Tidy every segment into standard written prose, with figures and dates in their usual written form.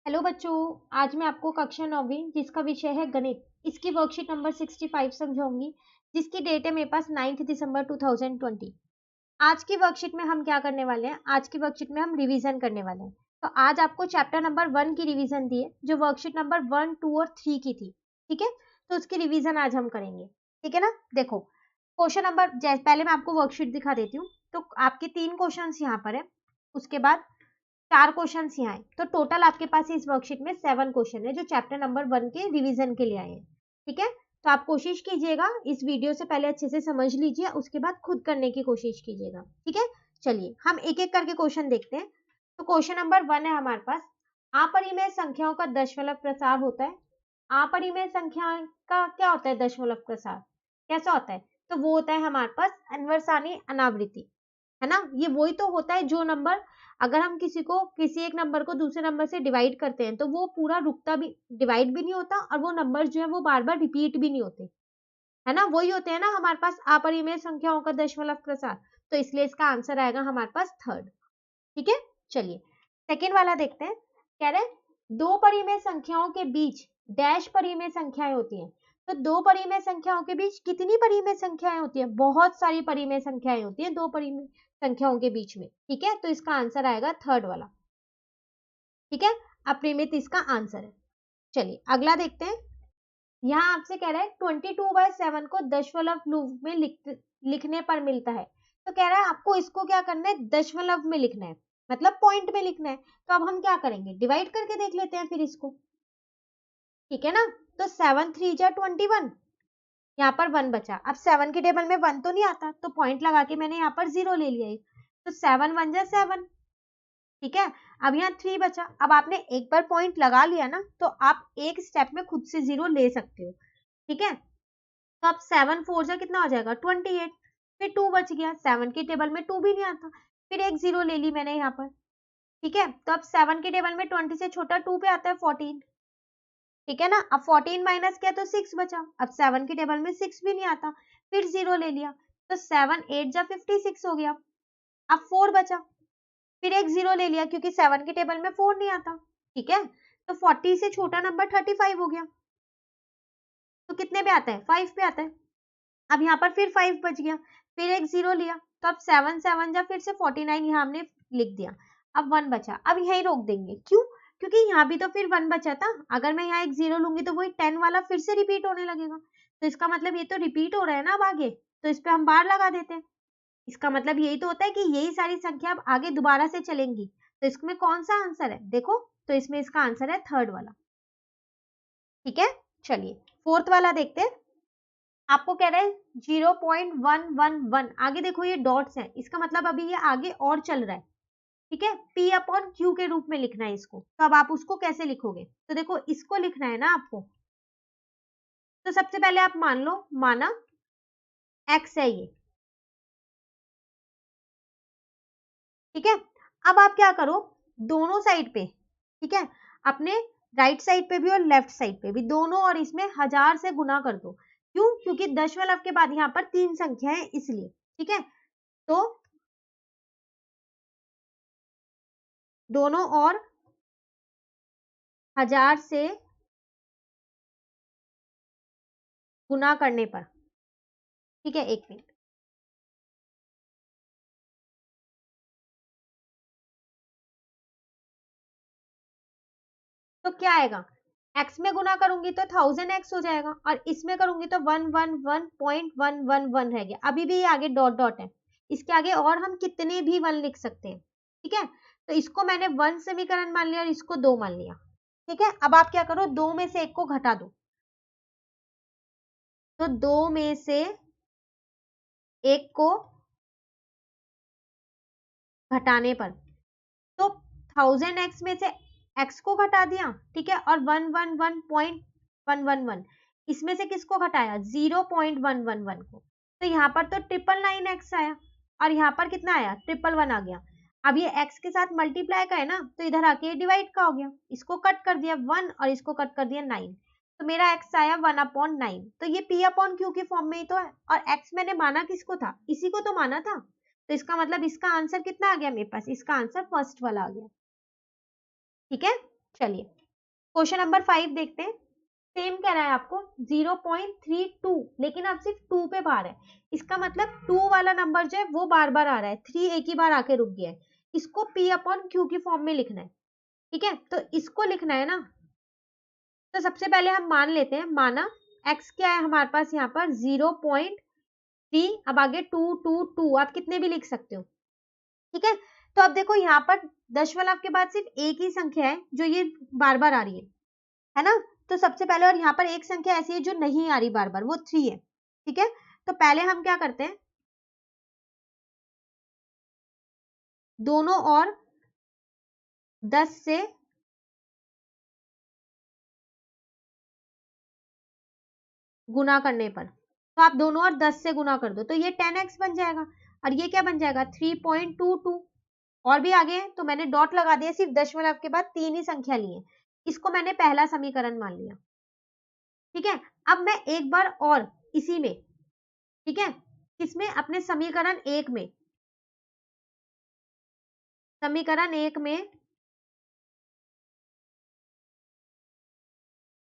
Hello बच्चों, आज मैं आपको कक्षा 9वीं जिसका विषय है गणित, इसकी वर्कशीट नंबर 65 समझाऊंगी, जिसकी डेट है मेरे पास 9 दिसंबर 2020। आज की वर्कशीट में हम क्या करने वाले हैं? आज की वर्कशीट में हम रिवीजन करने वाले हैं। तो आज आपको चैप्टर नंबर 1 की रिवीजन दी है, जो वर्कशीट नंबर 1, 2 और 3 की थी। ठीक है, तो उसकी रिवीजन आज हम करेंगे। ठीक है ना? देखो, क्वेश्चन नंबर, पहले मैं आपको वर्कशीट दिखा देती हूँ। तो आपके 3 क्वेश्चन यहाँ पर है, उसके बाद 4 क्वेश्चन यहाँ है। तो टोटल आपके पास इस वर्कशीट में 7 क्वेश्चन है, जो चैप्टर नंबर 1 के रिवीजन के लिए आए हैं। ठीक है, तो आप कोशिश कीजिएगा, इस वीडियो से पहले अच्छे से समझ लीजिए, उसके बाद खुद करने की कोशिश कीजिएगा। ठीक है, चलिए हम एक एक करके क्वेश्चन देखते हैं। तो क्वेश्चन नंबर 1 है हमारे पास, अपरिमेय संख्याओं का दशमलव प्रसार होता है। अपरिमेय संख्या का क्या होता है? दशमलव प्रसार कैसा होता है? तो वो होता है हमारे पास अनवर्सानी अनावृत्ति, है ना? ये वही तो होता है जो नंबर, अगर हम किसी एक नंबर को दूसरे नंबर से डिवाइड करते हैं तो वो पूरा रुकता भी, डिवाइड भी नहीं होता, और वो नंबर जो है वो बार बार रिपीट भी नहीं होते, है ना? वही होते हैं ना हमारे पास अपरिमेय संख्याओं का दशमलव प्रसार। तो इसलिए इसका आंसर आएगा हमारे पास थर्ड। ठीक है, चलिए सेकेंड वाला देखते हैं। कह रहे हैं दो परिमेय संख्याओं के बीच डैश परिमेय संख्याएं होती हैं। तो दो परिमेय संख्याओं के बीच कितनी परिमेय संख्याएं होती है? बहुत सारी परिमेय संख्याएं होती हैं दो परिमेय संख्याओं के बीच में। ठीक है, तो इसका आंसर आएगा थर्ड वाला। ठीक है, अपरिमित इसका आंसर है। चलिए अगला देखते हैं। यहाँ आपसे कह रहा है 22/7 को दशमलव रूप में लिखने पर मिलता है। तो कह रहा है आपको इसको क्या करना है? दशमलव में लिखना है, मतलब पॉइंट में लिखना है। तो अब हम क्या करेंगे? डिवाइड करके देख लेते हैं फिर इसको। ठीक है ना? तो 7 3 जा 21, यहाँ पर 1 बचा। अब 7 के टेबल में 1 तो नहीं आता, तो पॉइंट लगा के मैंने यहाँ पर 0 ले लिया। तो 7 1 जा 7। ठीक है, अब यहाँ 3 बचा। अब आपने एक बार पॉइंट लगा लिया ना, तो आप एक स्टेप में खुद से 0 ले सकते हो। ठीक है, तो अब 7 4 जा कितना हो जाएगा? 28। फिर 2 बच गया, 7 के टेबल में 2 भी नहीं आता, फिर एक 0 ले ली मैंने यहाँ पर। ठीक है, तो अब 7 के टेबल में 20 से छोटा 2 पे आता है 14। ठीक है ना? अब 14 माइनस किया तो 6 बचा। अब 7 के टेबल में 6 भी नहीं आता, फिर 0 ले लिया। तो 7 8 जा 56 हो गया। अब 4 बचा, फिर एक 0 ले लिया क्योंकि 7 के टेबल में 4 नहीं आता। ठीक है, तो 40 से छोटा नंबर 35 हो गया। तो कितने पे आता है? 5 पे आता है। अब यहाँ पर फिर 5 बच गया, फिर एक 0 लिया। तो अब 7 7 जा फिर से 49 यहाँ हमने लिख दिया। अब 1 बचा, अब यहीं रोक देंगे। क्यों? क्योंकि यहाँ भी तो फिर 1 बचा था। अगर मैं यहाँ एक 0 लूंगी तो वही 10 वाला फिर से रिपीट होने लगेगा। तो इसका मतलब ये तो रिपीट हो रहा है ना अब आगे, तो इस पे हम बार लगा देते हैं। इसका मतलब यही तो होता है कि यही सारी संख्या अब आगे दोबारा से चलेंगी। तो इसमें कौन सा आंसर है? देखो, तो इसमें इसका आंसर है थर्ड वाला। ठीक है, चलिए फोर्थ वाला देखते हैं। आपको कह रहा है 0.111। आगे देखो ये डॉट्स हैं, इसका मतलब अभी ये आगे और चल रहा है। ठीक है, P अपॉन Q के रूप में लिखना है इसको। तो अब आप उसको कैसे लिखोगे? तो देखो, इसको लिखना है ना आपको। तो सबसे पहले आप मान लो, माना x है ये। ठीक है, अब आप क्या करो, दोनों साइड पे, ठीक है, अपने राइट साइड पे भी और लेफ्ट साइड पे भी दोनों, और इसमें 1000 से गुना कर दो। क्यों? क्योंकि दशमलव के बाद यहाँ पर 3 संख्या है इसलिए। ठीक है, तो दोनों और 1000 से गुना करने पर। ठीक है, एक मिनट। तो क्या आएगा? x में गुना करूंगी तो 1000x हो जाएगा, और इसमें करूंगी तो 111.111 रह गया। अभी भी ये आगे डॉट डॉट है, इसके आगे और हम कितने भी 1 लिख सकते हैं। ठीक है, तो इसको मैंने 1 समीकरण मान लिया और इसको 2 मान लिया। ठीक है, अब आप क्या करो, 2 में से 1 को घटा दो। तो 2 में से 1 को घटाने पर, तो 1000x में से x को घटा दिया। ठीक है, और 111.111 इसमें से किसको घटाया? 0.111 को। तो यहाँ पर तो 999x आया, और यहाँ पर कितना आया? 111 आ गया। अब ये x के साथ मल्टीप्लाई का है ना, तो इधर आके डिवाइड का हो गया। इसको कट कर दिया 1 और इसको कट कर दिया 9, तो मेरा x आया 1/9। तो ये p अपॉन q के फॉर्म में ही तो है, और x मैंने माना किसको था? इसी को तो माना था। तो इसका मतलब इसका आंसर कितना आ गया मेरे पास? इसका आंसर फर्स्ट वाला आ गया। ठीक है, चलिए क्वेश्चन नंबर 5 देखते हैं। सेम कह रहा है आपको 0.32, लेकिन अब सिर्फ 2 पे बार है। इसका मतलब 2 वाला नंबर जो है वो बार बार आ रहा है, 3 एक ही बार आके रुक गया है। इसको P अपॉन Q की फॉर्म में लिखना है। ठीक है, तो इसको लिखना है ना, तो सबसे पहले हम मान लेते हैं, माना x क्या है हमारे पास यहाँ पर 0.3, अब आगे 2 आप कितने भी लिख सकते हो। ठीक है, तो अब देखो यहाँ पर दशमलव के बाद सिर्फ एक ही संख्या है जो ये बार बार आ रही है ना। तो सबसे पहले, और यहाँ पर एक संख्या ऐसी है जो नहीं आ रही बार बार, वो 3 है। ठीक है, तो पहले हम क्या करते हैं, दोनों और 10 से गुना करने पर, तो आप दोनों और 10 से गुना कर दो तो ये 10x बन जाएगा, और ये क्या बन जाएगा 3.22। और भी आगे है तो मैंने डॉट लगा दिया, सिर्फ दशमलव के बाद 3 ही संख्या ली है, इसको मैंने पहला समीकरण मान लिया। ठीक है, अब मैं एक बार और इसी में, ठीक है, किसमें, अपने समीकरण 1 में, समीकरण 1 में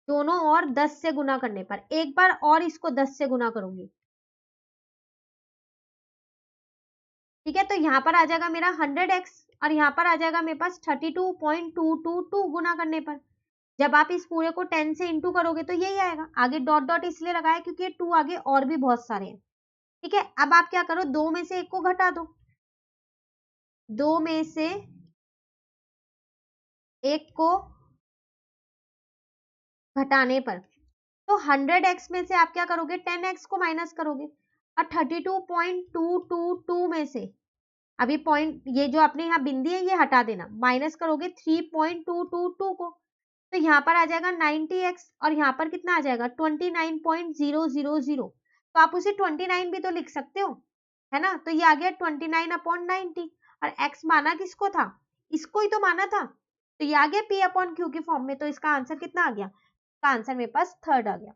दोनों और 10 से गुना करने पर एक बार और इसको 10 से गुना करूंगी। ठीक है, तो यहाँ पर आ जाएगा मेरा 100x, और यहाँ पर आ जाएगा मेरे पास 32.222 गुना करने पर। जब आप इस पूरे को 10 से इंटू करोगे तो यही आएगा। आगे डॉट डॉट इसलिए लगाया क्योंकि ये 2 आगे और भी बहुत सारे हैं। ठीक है, अब आप क्या करो, 2 में से 1 को घटा दो, 2 में से 1 को घटाने पर, तो 100x में से आप क्या करोगे, 10x को माइनस करोगे, और 32.222 में से अभी पॉइंट, ये जो आपने यहाँ बिंदी है ये हटा देना, माइनस करोगे 3.222 को, तो यहाँ पर आ जाएगा 90x, और यहाँ पर कितना आ जाएगा 29.000। तो आप उसे 29 भी तो लिख सकते हो, है ना। तो ये आ गया 29/90, और x माना किसको था, इसको ही तो माना था, तो ये आ गया P अपॉन Q की फॉर्म में। तो इसका आंसर कितना आ गया, इसका आंसर मेरे पास 3rd आ गया।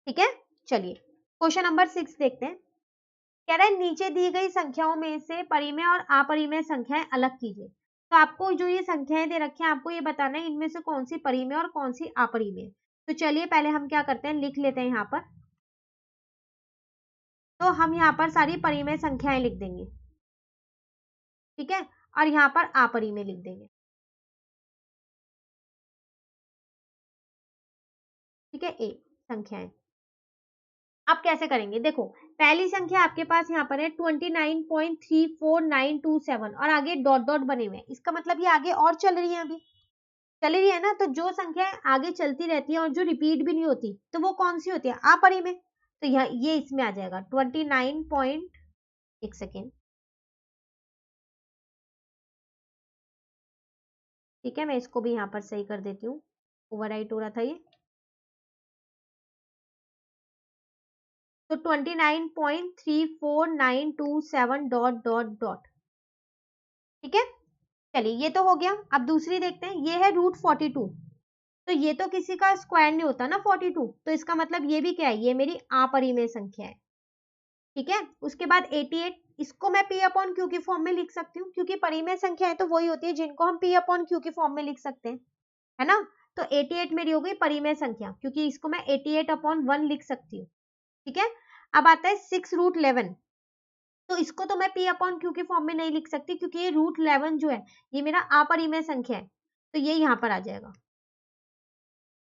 ठीक है, चलिए क्वेश्चन नंबर 6 देखते हैं। कह रहा है नीचे दी गई संख्याओं में से परिमेय और अपरिमेय संख्याएं अलग कीजिए। तो आपको जो ये संख्याएं दे रखी हैं, आपको ये बताना है इनमें से कौन सी परिमेय और कौन सी अपरिमेय। तो चलिए पहले हम क्या करते हैं, लिख लेते हैं यहाँ पर। तो हम यहाँ पर सारी परिमेय संख्याएं लिख देंगे, ठीक है, और यहाँ पर अपरिमेय लिख देंगे। ठीक है, ए संख्याएं। आप कैसे करेंगे, देखो पहली संख्या आपके पास यहाँ पर है 29.34927, और आगे डॉट डॉट बने हुए हैं, इसका मतलब ये आगे और चल रही है, अभी चली रही है ना। तो जो संख्या आगे चलती रहती है और जो रिपीट भी नहीं होती, तो वो कौन सी होती है, अपरिमेय। तो ये इसमें आ जाएगा 29 पॉइंट, एक सेकेंड, ठीक है, मैं इसको भी यहाँ पर सही कर देती हूँ, ओवरराइट हो रहा था ये। तो 29.34927 डॉट डॉट डॉट। ठीक है, चलिए ये तो हो गया। अब दूसरी देखते हैं, ये है √42। तो ये तो किसी का स्क्वायर नहीं होता ना 42, तो इसका मतलब ये भी क्या है, ये मेरी अपरिमेय संख्या है। ठीक है, उसके बाद 88, इसको मैं P अपॉन Q की फॉर्म में लिख सकती हूँ, क्योंकि परिमेय संख्याएं तो वही होती है जिनको हम P अपॉन Q की फॉर्म में लिख सकते हैं, है ना। तो 88 मेरी हो गई परिमेय संख्या, क्योंकि इसको मैं 88/1 लिख सकती हूँ। ठीक है, अब आता है 6√11। तो इसको तो मैं P अपॉन Q की फॉर्म में नहीं लिख सकती, क्योंकि ये √11 जो है ये मेरा अपरिमेय संख्या है, तो ये यहाँ पर आ जाएगा।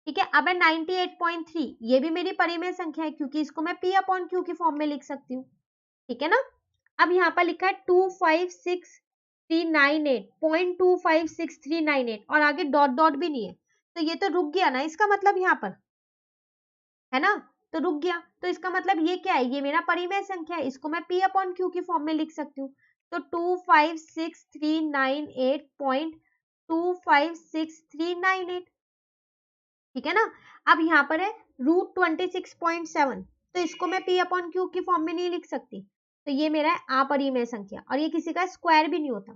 ठीक है, अब है 98.3, ये भी मेरी परिमेय संख्या है, क्योंकि इसको मैं P अपॉन Q की फॉर्म में लिख सकती हूँ। ठीक है ना। अब यहाँ पर लिखा है 256,398.256,398, और आगे डॉट डॉट भी नहीं है, तो ये तो रुक गया ना, इसका मतलब यहाँ पर, है ना, तो रुक गया। तो इसका मतलब ये क्या है, ये मेरा परिमेय संख्या है, इसको मैं P अपॉन Q की फॉर्म में लिख सकती हूँ। तो 256,398.256,398। ठीक है ना। अब यहाँ पर है √26.7, तो इसको मैं P अपॉन Q की फॉर्म में नहीं लिख सकती, तो ये मेरा है अपरिमेय संख्या, और ये किसी का स्क्वायर भी नहीं होता।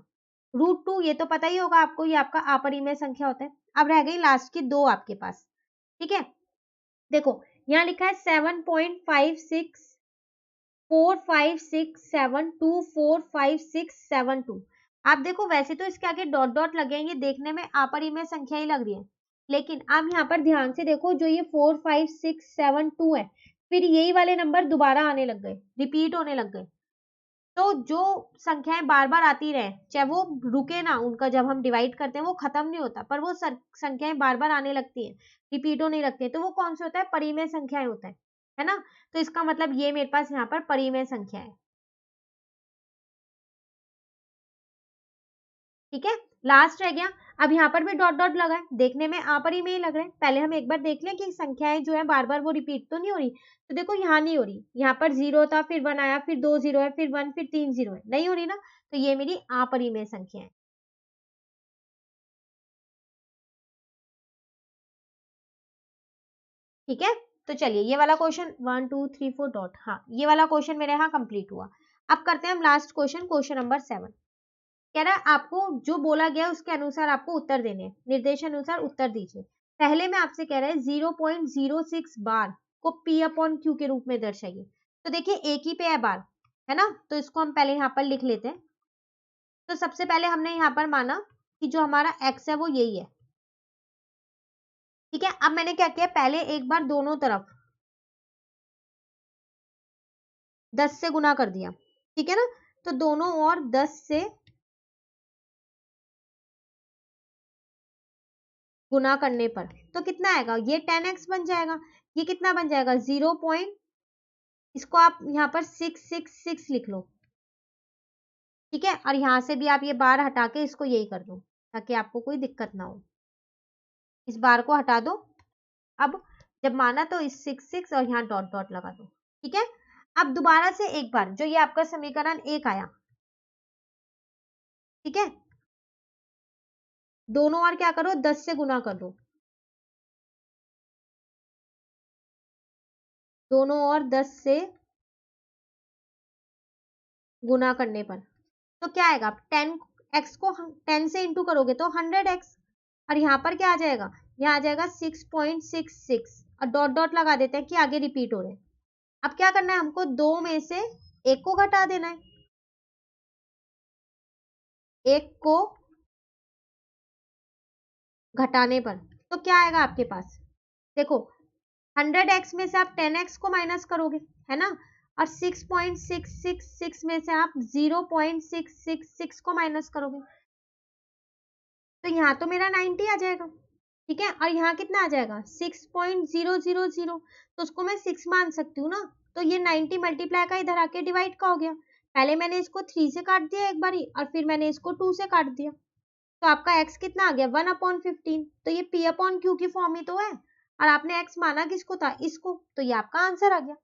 √2 ये तो पता ही होगा आपको, ये आपका अपरिमेय संख्या होता है। अब रह गई लास्ट की दो आपके पास। ठीक है, देखो यहाँ लिखा है 7.564567245672, आप देखो वैसे तो इसके आगे डॉट डॉट लगे हैं, ये देखने में अपरिमेय संख्या ही लग रही है, लेकिन आप यहाँ पर ध्यान से देखो, जो ये 4 5 6 7 2 है, फिर यही वाले नंबर दोबारा आने लग गए, रिपीट होने लग गए। तो जो संख्याएं बार बार आती रहे, चाहे वो रुके ना, उनका जब हम डिवाइड करते हैं वो खत्म नहीं होता, पर वो संख्याएं बार बार आने लगती हैं, रिपीट होने लगती है, तो वो कौन से होता है? परिमेय संख्याएं होता है ना। तो इसका मतलब ये मेरे पास यहाँ पर परिमेय संख्या है। ठीक है, लास्ट रह गया। अब यहाँ पर भी डॉट डॉट लगा है, देखने में अपरिमेय लग रहा है। पहले हम एक बार देख लें कि संख्याएं जो है बार बार वो रिपीट तो नहीं हो रही। तो देखो यहाँ नहीं हो रही, यहाँ पर 0 था, फिर 1 आया, फिर 2 0 है, फिर 1, फिर 3 0 है, नहीं हो रही ना। तो ये मेरी अपरिमेय संख्या है। ठीक है, तो चलिए ये वाला क्वेश्चन 1 2 3 4 डॉट, हाँ ये वाला क्वेश्चन मेरे यहाँ कंप्लीट हुआ। अब करते हैं हम लास्ट क्वेश्चन, क्वेश्चन नंबर 7। कह रहा है आपको जो बोला गया उसके अनुसार आपको उत्तर देने हैं, निर्देश अनुसार उत्तर दीजिए। पहले में आपसे कह रहा है 0.06 बार को P अपॉन Q के रूप में दर्शाइए। तो देखिए एक ही पे है बार, है ना, तो इसको हम पहले यहाँ पर लिख लेते हैं। तो सबसे पहले हमने यहाँ पर माना कि जो हमारा x है वो यही है। ठीक है, अब मैंने क्या किया, पहले एक बार दोनों तरफ 10 से गुना कर दिया। ठीक है ना, तो दोनों ओर 10 से गुना करने पर तो कितना आएगा, ये 10x बन जाएगा। ये कितना बन जाएगा, 0. इसको आप यहाँ पर 666 लिख लो। ठीक है, और यहाँ से भी आप ये बार हटा के इसको यही कर दो, ताकि आपको कोई दिक्कत ना हो। इस बार को हटा दो। अब जब माना तो इस 66 और यहाँ डॉट डॉट लगा दो। ठीक है, अब दोबारा से एक बार जो ये आपका समीकरण 1 आया, ठीक है, दोनों ओर क्या करो, 10 से गुना कर दो। दोनों ओर 10 से गुना करने पर तो क्या आएगा, 10x को 10 से इंटू करोगे तो 100x, और यहाँ पर क्या आ जाएगा, यहाँ आ जाएगा 6.66, और डॉट डॉट लगा देते हैं कि आगे रिपीट हो रहे हैं। अब क्या करना है, हमको दो में से एक को घटा देना है। एक को घटाने पर तो क्या आएगा आपके पास, देखो 100x में से आप 10x को माइनस करोगे, है ना, और 6.666 में से आप 0.666 को माइनस करोगे, तो यहाँ तो मेरा 90 आ जाएगा। ठीक है, और यहाँ कितना आ जाएगा, 6.000, तो उसको मैं 6 मान सकती हूँ ना। तो ये 90 मल्टीप्लाई का इधर आके डिवाइड का हो गया। पहले मैंने इसको 3 से काट दिया एक बारी, और फिर मैंने इसको 2 से काट दिया, तो आपका x कितना आ गया, 1/15। तो ये P अपॉन Q की फॉर्म ही तो है, और आपने x माना किसको था, इसको, तो ये आपका आंसर आ गया।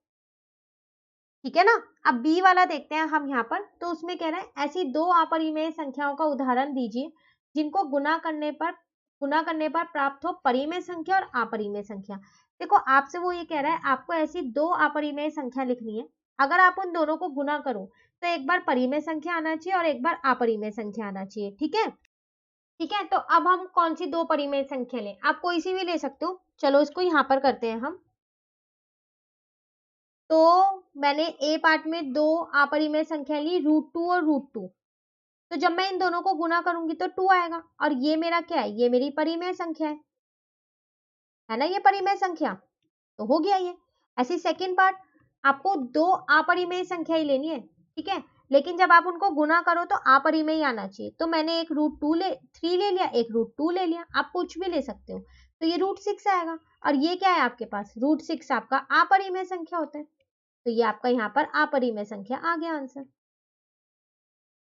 ठीक है ना, अब बी वाला देखते हैं हम यहाँ पर। तो उसमें कह रहा है ऐसी दो अपरिमेय संख्याओं का उदाहरण दीजिए जिनको गुना करने पर प्राप्त हो परिमेय संख्या और अपरिमेय संख्या। देखो आपसे वो ये कह रहा है आपको ऐसी दो अपरिमेय संख्या लिखनी है, अगर आप उन दोनों को गुना करो तो एक बार परिमेय संख्या आना चाहिए और एक बार अपरिमेय संख्या आना चाहिए। ठीक है, ठीक है, तो अब हम कौन सी दो परिमेय संख्या लें, आप कोई सी भी ले सकते हो। चलो इसको यहाँ पर करते हैं हम। तो मैंने ए पार्ट में दो अपरिमेय संख्या ली, √2 और √2। तो जब मैं इन दोनों को गुना करूंगी तो 2 आएगा, और ये मेरा क्या है, ये मेरी परिमेय संख्या है ना, ये परिमेय संख्या तो हो गया ये। ऐसी सेकंड पार्ट, आपको दो अपरिमेय संख्या ही लेनी है। ठीक है, लेकिन जब आप उनको गुना करो तो अपरिमेय ही आना चाहिए। तो मैंने एक √3 ले लिया, एक √2 ले लिया, आप कुछ भी ले सकते हो। तो ये √6 आएगा, और ये क्या है आपके पास, √6 आपका अपरिमेय संख्या होता है, तो ये आपका यहाँ पर अपरिमेय संख्या आ गया आंसर।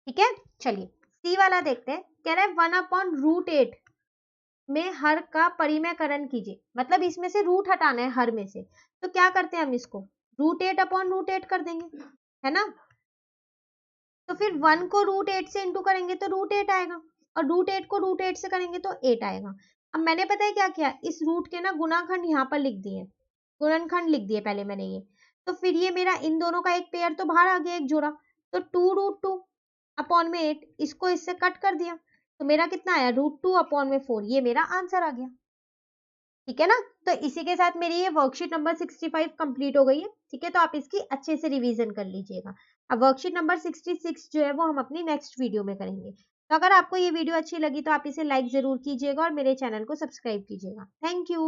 ठीक है, चलिए सी वाला देखते हैं। कह रहा है 1/√8 में हर का परिमेयकरण कीजिए, मतलब इसमें से रूट हटाना है हर में से। तो क्या करते हैं हम इसको, √8/√8 कर देंगे, है ना। तो फिर 1 को √8 से इंटू करेंगे तो √8 आएगा, और √8 को √8 से करेंगे तो 8 आएगा। अब मैंने पता है क्या किया, इस रूट के ना गुणाखंड यहाँ पर लिख दिए, गुणनखंड लिख दिए पहले मैंने ये। तो फिर ये मेरा इन दोनों का एक पेयर तो बाहर आ गया, एक जोड़ा, तो 2√2 अपॉन में 8, इसको इससे कट कर दिया, तो मेरा कितना आया, √2 अपॉन में 4, ये मेरा आंसर आ गया। ठीक है ना, तो इसी के साथ मेरी ये वर्कशीट नंबर 65 कंप्लीट हो गई है। ठीक है, तो आप इसकी अच्छे से रिवीजन कर लीजिएगा। अब वर्कशीट नंबर 66 जो है वो हम अपनी नेक्स्ट वीडियो में करेंगे। तो अगर आपको ये वीडियो अच्छी लगी तो आप इसे लाइक ज़रूर कीजिएगा और मेरे चैनल को सब्सक्राइब कीजिएगा। Thank you.